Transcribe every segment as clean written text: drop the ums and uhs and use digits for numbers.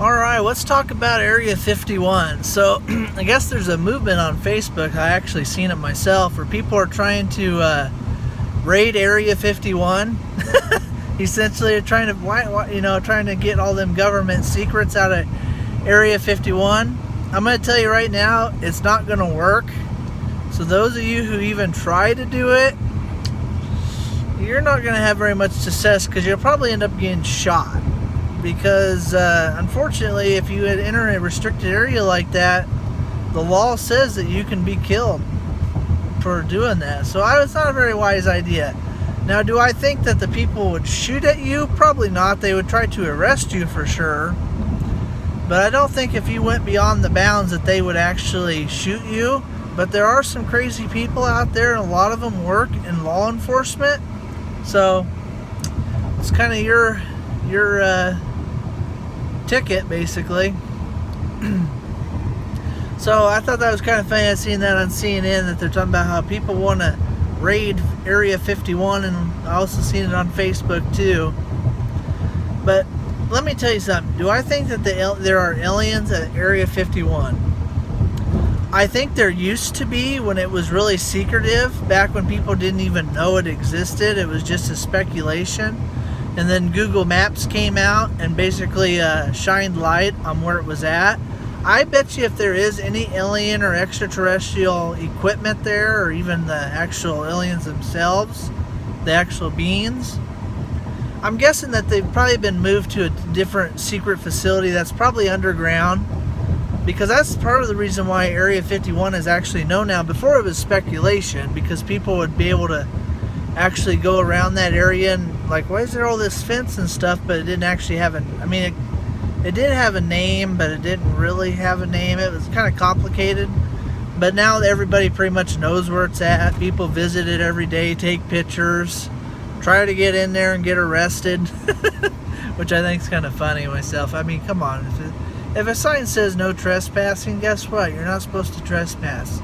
Alright, let's talk about Area 51. So, I guess there's a movement on Facebook, I actually seen it myself, where people are trying to raid Area 51. Essentially, trying to get all them government secrets out of Area 51. I'm going to tell you right now, it's not going to work. So those of you who even try to do it, you're not going to have very much success because you'll probably end up getting shot. Because unfortunately, if you enter a restricted area like that, the law says that you can be killed for doing that. So it's not a very wise idea. Now, do I think that the people would shoot at you? Probably not. They would try to arrest you for sure. But I don't think if you went beyond the bounds that they would actually shoot you. But there are some crazy people out there, and a lot of them work in law enforcement. So it's kind of your ticket, basically. So I thought that was kind of funny. I seen that on CNN that they're talking about how people want to raid Area 51, and I also seen it on Facebook too. But let me tell you something. Do I think that there are aliens at Area 51? I think there used to be when it was really secretive, back when people didn't even know it existed. It was just a speculation. And then Google Maps came out and basically shined light on where it was at. I bet you if there is any alien or extraterrestrial equipment there, or even the actual aliens themselves, the actual beings, I'm guessing that they've probably been moved to a different secret facility that's probably underground. Because that's part of the reason why Area 51 is actually known now. Before it was speculation, because people would be able to actually go around that area and like, why is there all this fence and stuff? But it didn't actually have it did have a name, but it didn't really have a name. It was kind of complicated. But now everybody pretty much knows where it's at. People visit it every day, take pictures, try to get in there and get arrested, which I think is kind of funny myself. I mean, come on. If a sign says no trespassing, guess what? You're not supposed to trespass.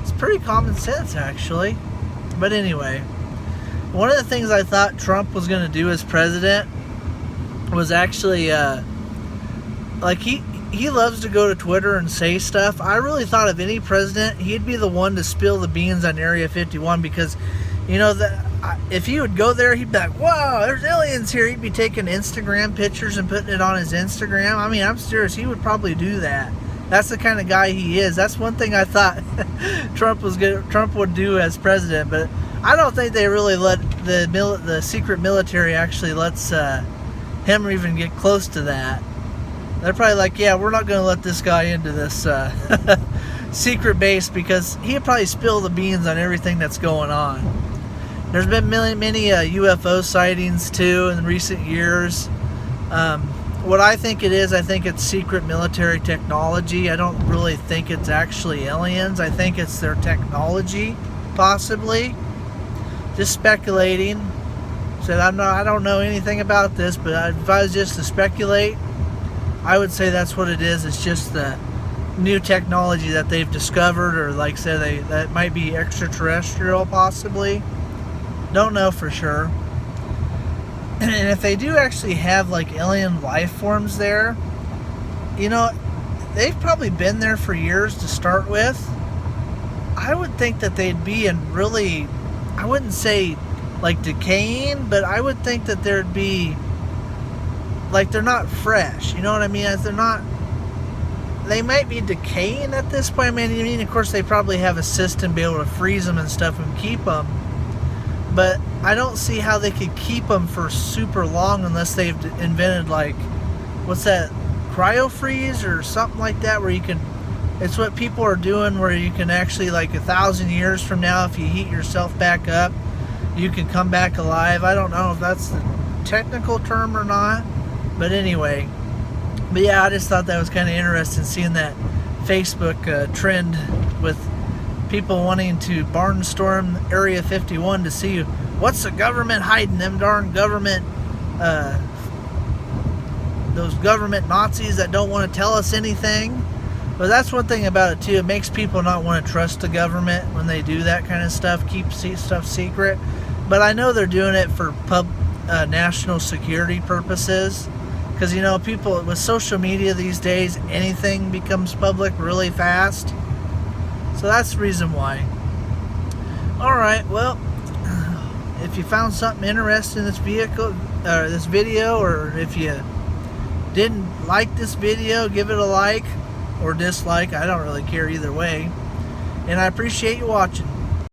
It's pretty common sense, actually. But anyway, one of the things I thought Trump was going to do as president was actually, like he loves to go to Twitter and say stuff. I really thought of any president, he'd be the one to spill the beans on Area 51 because, you know, if he would go there, he'd be like, wow, there's aliens here. He'd be taking Instagram pictures and putting it on his Instagram. I mean, I'm serious. He would probably do that. That's the kind of guy he is. That's one thing I thought Trump would do as president. But I don't think they really let the secret military actually lets him even get close to that. They're probably like, yeah, we're not going to let this guy into this secret base because he'd probably spill the beans on everything that's going on. There's been many UFO sightings too in recent years. What I think it is, I think it's secret military technology. I don't really think it's actually aliens. I think it's their technology, possibly. Just speculating. Said I don't know anything about this, but if I was just to speculate, I would say that's what it is. It's just the new technology that they've discovered, or like say that might be extraterrestrial, possibly. Don't know for sure. And if they do actually have like alien life forms there, you know, they've probably been there for years to start with. I would think that they'd be in really, I wouldn't say like decaying, but I would think that there'd be like they're not fresh. You know what I mean? As they might be decaying at this point. I mean, of course, they probably have a system to be able to freeze them and stuff and keep them. But I don't see how they could keep them for super long unless they've invented like, what's that, cryo freeze or something like that, where you can, it's what people are doing where you can actually like 1,000 years from now, if you heat yourself back up, you can come back alive. I don't know if that's the technical term or not, but anyway. But yeah, I just thought that was kind of interesting seeing that Facebook trend with people wanting to barnstorm Area 51 to see what's the government hiding, them darn government, those government Nazis that don't want to tell us anything. But that's one thing about it too, it makes people not want to trust the government when they do that kind of stuff, keep stuff secret. But I know they're doing it for national security purposes. Because, you know, people with social media these days, anything becomes public really fast. So that's the reason why. Alright, well, if you found something interesting in this vehicle, or this video, or if you didn't like this video, give it a like or dislike. I don't really care either way. And I appreciate you watching.